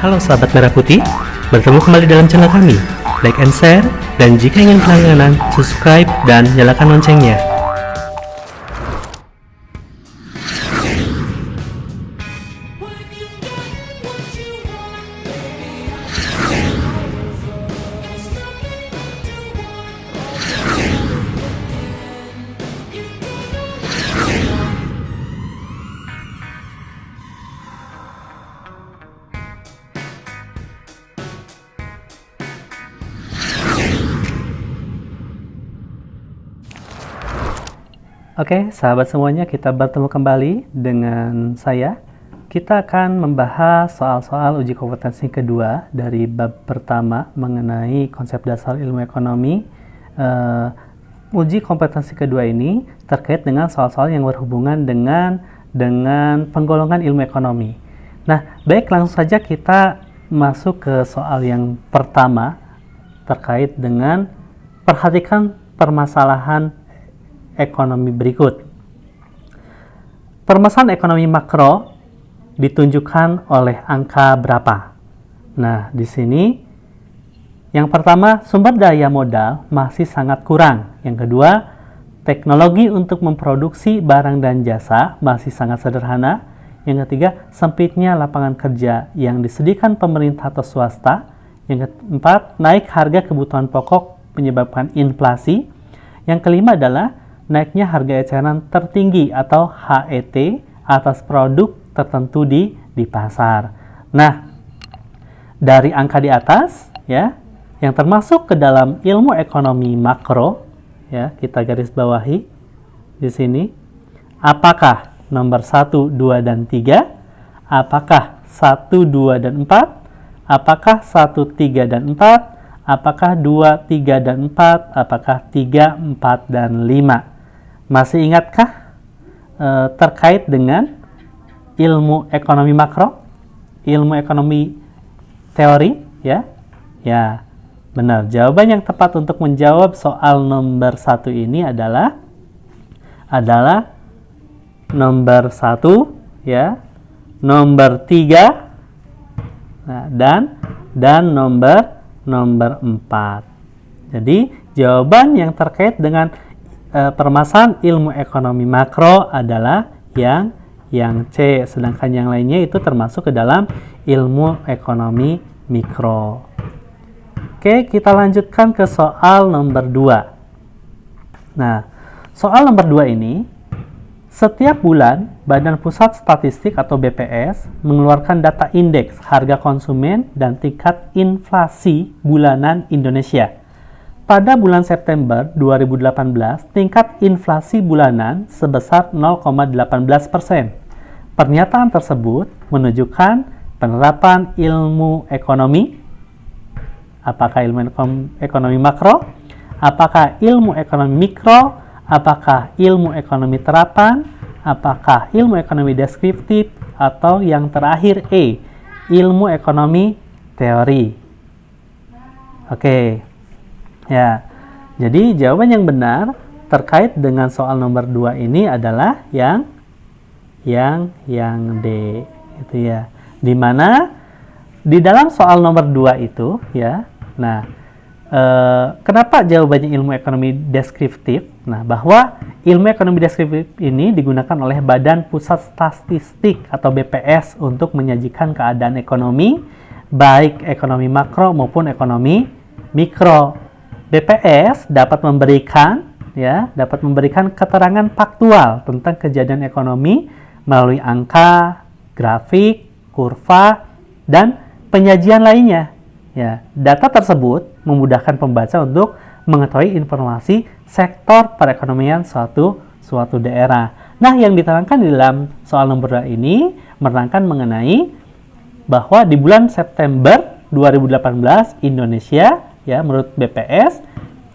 Halo sahabat Merah Putih, bertemu kembali dalam channel kami. Like and share, dan jika ingin berlangganan, subscribe dan nyalakan loncengnya. Oke, sahabat semuanya, kita bertemu kembali dengan saya. Kita akan membahas soal-soal uji kompetensi kedua dari bab pertama mengenai konsep dasar ilmu ekonomi. Uji kompetensi kedua ini terkait dengan soal-soal yang berhubungan dengan penggolongan ilmu ekonomi. Nah, baik, langsung saja kita masuk ke soal yang pertama terkait dengan perhatikan permasalahan ekonomi berikut. Permasalahan ekonomi makro ditunjukkan oleh angka berapa? Nah, di sini yang pertama, sumber daya modal masih sangat kurang. Yang kedua, teknologi untuk memproduksi barang dan jasa masih sangat sederhana. Yang ketiga, sempitnya lapangan kerja yang disediakan pemerintah atau swasta. Yang keempat, naik harga kebutuhan pokok menyebabkan inflasi. Yang kelima adalah naiknya harga eceran tertinggi atau HET atas produk tertentu di pasar. Nah, dari angka di atas ya, yang termasuk ke dalam ilmu ekonomi makro ya, kita garis bawahi di sini. Apakah nomor 1, 2 dan 3? Apakah 1, 2 dan 4? Apakah 1, 3 dan 4? Apakah 2, 3 dan 4? Apakah 3, 4 dan 5? Masih ingatkah terkait dengan ilmu ekonomi makro? Ilmu ekonomi teori, ya? Ya, benar. Jawaban yang tepat untuk menjawab soal nomor 1 ini adalah nomor 1, ya, nomor 3, nah, dan nomor 4. Jadi, jawaban yang terkait dengan permasalahan ilmu ekonomi makro adalah yang C, sedangkan yang lainnya itu termasuk ke dalam ilmu ekonomi mikro. Oke, kita lanjutkan ke soal nomor 2. Nah, soal nomor 2 ini, setiap bulan Badan Pusat Statistik atau BPS mengeluarkan data indeks harga konsumen dan tingkat inflasi bulanan Indonesia. Pada bulan September 2018, tingkat inflasi bulanan sebesar 0,18%. Pernyataan tersebut menunjukkan penerapan ilmu ekonomi. Apakah ilmu ekonomi makro? Apakah ilmu ekonomi mikro? Apakah ilmu ekonomi terapan? Apakah ilmu ekonomi deskriptif? Atau yang terakhir E, ilmu ekonomi teori. Oke. Ya, jadi jawaban yang benar terkait dengan soal nomor 2 ini adalah yang D, itu ya. Di mana di dalam soal nomor 2 itu ya. Nah, kenapa jawabannya ilmu ekonomi deskriptif? Nah, bahwa ilmu ekonomi deskriptif ini digunakan oleh Badan Pusat Statistik atau BPS untuk menyajikan keadaan ekonomi, baik ekonomi makro maupun ekonomi mikro. BPS dapat memberikan keterangan faktual tentang kejadian ekonomi melalui angka, grafik, kurva, dan penyajian lainnya. Ya, data tersebut memudahkan pembaca untuk mengetahui informasi sektor perekonomian suatu daerah. Nah, yang diterangkan di dalam soal nomor 2 ini menerangkan mengenai bahwa di bulan September 2018 Indonesia, ya, menurut BPS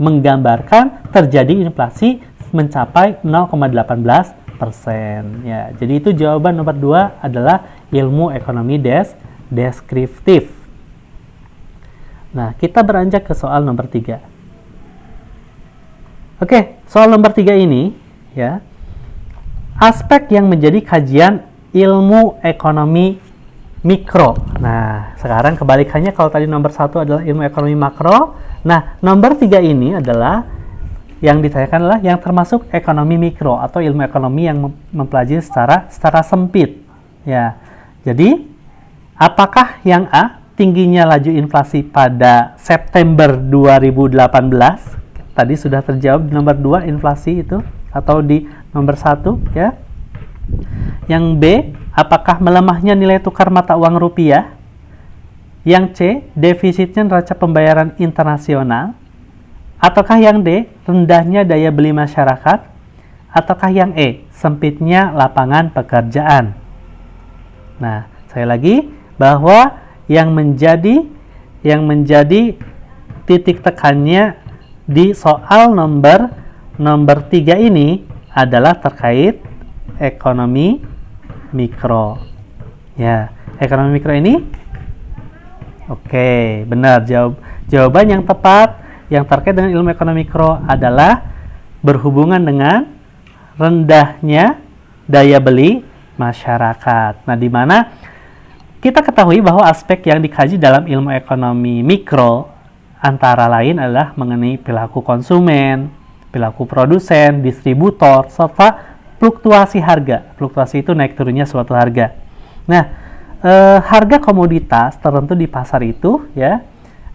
menggambarkan terjadi inflasi mencapai 0,18%. Ya, jadi itu jawaban nomor 2 adalah ilmu ekonomi deskriptif. Nah, kita beranjak ke soal nomor 3. Oke, soal nomor 3 ini ya, aspek yang menjadi kajian ilmu ekonomi mikro. Nah, sekarang kebalikannya, kalau tadi nomor 1 adalah ilmu ekonomi makro. Nah, nomor 3 ini adalah yang ditanyakan adalah yang termasuk ekonomi mikro atau ilmu ekonomi yang mempelajari secara sempit. Ya. Jadi, apakah yang A, tingginya laju inflasi pada September 2018? Tadi sudah terjawab di nomor 2 inflasi itu, atau di nomor 1 ya. Yang B, apakah melemahnya nilai tukar mata uang rupiah? Yang C, defisitnya neraca pembayaran internasional? Ataukah yang D, rendahnya daya beli masyarakat? Ataukah yang E, sempitnya lapangan pekerjaan? Nah, sekali lagi, bahwa yang menjadi titik tekannya di soal nomor 3 ini adalah terkait ekonomi mikro. Ya, ekonomi mikro ini oke, benar. Jawaban yang tepat yang terkait dengan ilmu ekonomi mikro adalah berhubungan dengan rendahnya daya beli masyarakat. Nah, di mana kita ketahui bahwa aspek yang dikaji dalam ilmu ekonomi mikro antara lain adalah mengenai perilaku konsumen, perilaku produsen, distributor, serta fluktuasi harga. Fluktuasi itu naik turunnya suatu harga. Nah, harga komoditas tertentu di pasar itu ya,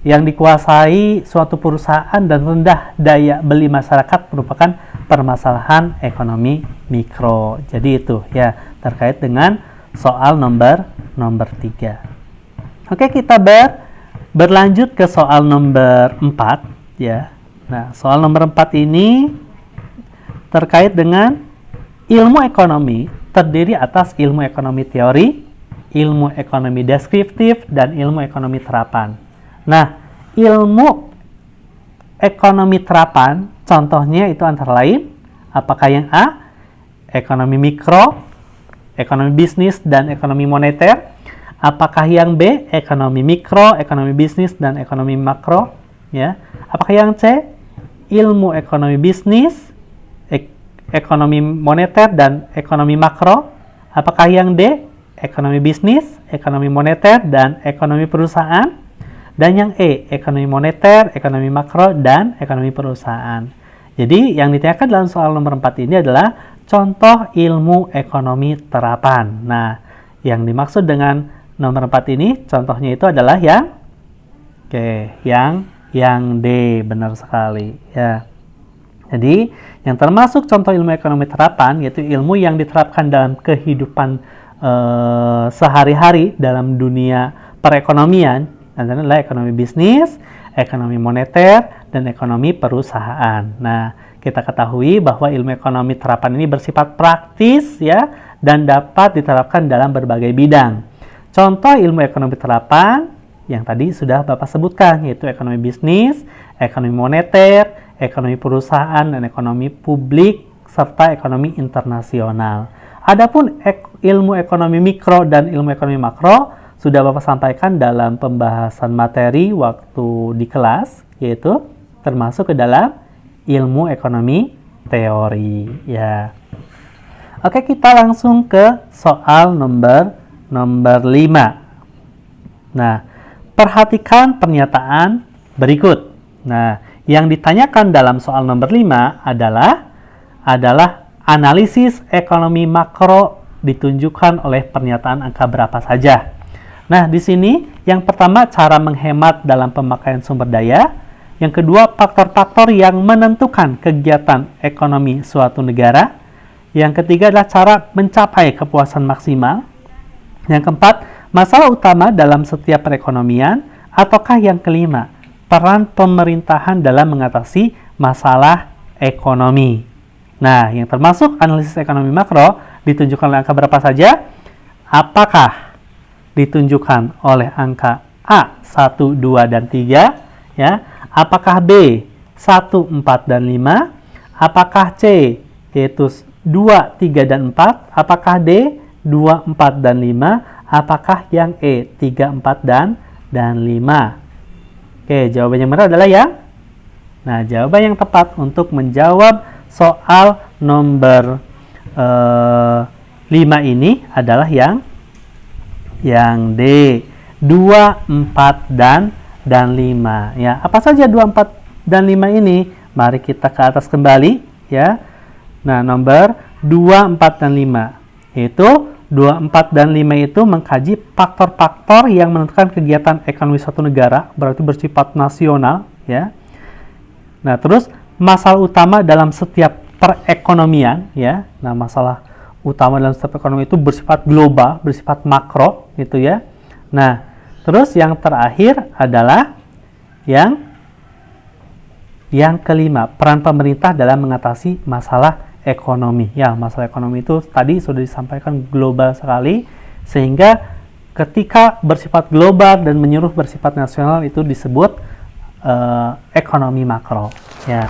yang dikuasai suatu perusahaan dan rendah daya beli masyarakat merupakan permasalahan ekonomi mikro. Jadi itu ya terkait dengan soal nomor 3. Oke, kita berlanjut ke soal nomor 4 ya. Nah, soal nomor 4 ini terkait dengan ilmu ekonomi terdiri atas ilmu ekonomi teori, ilmu ekonomi deskriptif, dan ilmu ekonomi terapan. Nah, ilmu ekonomi terapan contohnya itu antara lain, apakah yang A, ekonomi mikro, ekonomi bisnis, dan ekonomi moneter? Apakah yang B, ekonomi mikro, ekonomi bisnis, dan ekonomi makro? Ya. Apakah yang C, ilmu ekonomi bisnis, ekonomi moneter, dan ekonomi makro? Apakah yang D, ekonomi bisnis, ekonomi moneter, dan ekonomi perusahaan? Dan yang E, ekonomi moneter, ekonomi makro, dan ekonomi perusahaan. Jadi, yang ditanyakan dalam soal nomor 4 ini adalah contoh ilmu ekonomi terapan. Nah, yang dimaksud dengan nomor 4 ini, contohnya itu adalah yang D, benar sekali. Ya. Jadi, yang termasuk contoh ilmu ekonomi terapan, yaitu ilmu yang diterapkan dalam kehidupan sehari-hari dalam dunia perekonomian, adalah ekonomi bisnis, ekonomi moneter, dan ekonomi perusahaan. Nah, kita ketahui bahwa ilmu ekonomi terapan ini bersifat praktis ya, dan dapat diterapkan dalam berbagai bidang. Contoh ilmu ekonomi terapan yang tadi sudah Bapak sebutkan, yaitu ekonomi bisnis, ekonomi moneter, ekonomi perusahaan, dan ekonomi publik, serta ekonomi internasional. Adapun ilmu ekonomi mikro dan ilmu ekonomi makro sudah Bapak sampaikan dalam pembahasan materi waktu di kelas, yaitu termasuk ke dalam ilmu ekonomi teori. Ya. Oke, kita langsung ke soal nomor 5. Nah, perhatikan pernyataan berikut. Nah, yang ditanyakan dalam soal nomor 5 adalah analisis ekonomi makro ditunjukkan oleh pernyataan angka berapa saja. Nah, di sini yang pertama cara menghemat dalam pemakaian sumber daya, yang kedua faktor-faktor yang menentukan kegiatan ekonomi suatu negara, yang ketiga adalah cara mencapai kepuasan maksimal, yang keempat masalah utama dalam setiap perekonomian, ataukah yang kelima peran pemerintahan dalam mengatasi masalah ekonomi. Nah, yang termasuk analisis ekonomi makro ditunjukkan oleh angka berapa saja? Apakah ditunjukkan oleh angka A, 1, 2, dan 3? Ya. Apakah B, 1, 4, dan 5? Apakah C, yaitu 2, 3, dan 4? Apakah D, 2, 4, dan 5? Apakah yang E, 3, 4, dan 5? Oke, jawaban yang benar adalah jawaban yang tepat untuk menjawab soal nomor 5 ini adalah yang Yang D, 2, 4, dan 5. Ya, apa saja 2, 4, dan 5 ini? Mari kita ke atas kembali, ya. Nah, nomor 2, 4, dan 5. Yaitu 2, 4, dan 5 itu mengkaji faktor-faktor yang menentukan kegiatan ekonomi suatu negara, berarti bersifat nasional, ya. Nah, terus masalah utama dalam setiap perekonomian, ya. Nah, masalah utama dalam setiap ekonomi itu bersifat global, bersifat makro, gitu ya. Nah, terus yang terakhir adalah yang kelima, peran pemerintah dalam mengatasi masalah ekonomi. Ya, masalah ekonomi itu tadi sudah disampaikan global sekali, sehingga ketika bersifat global dan menyuruh bersifat nasional itu disebut ekonomi makro. Ya.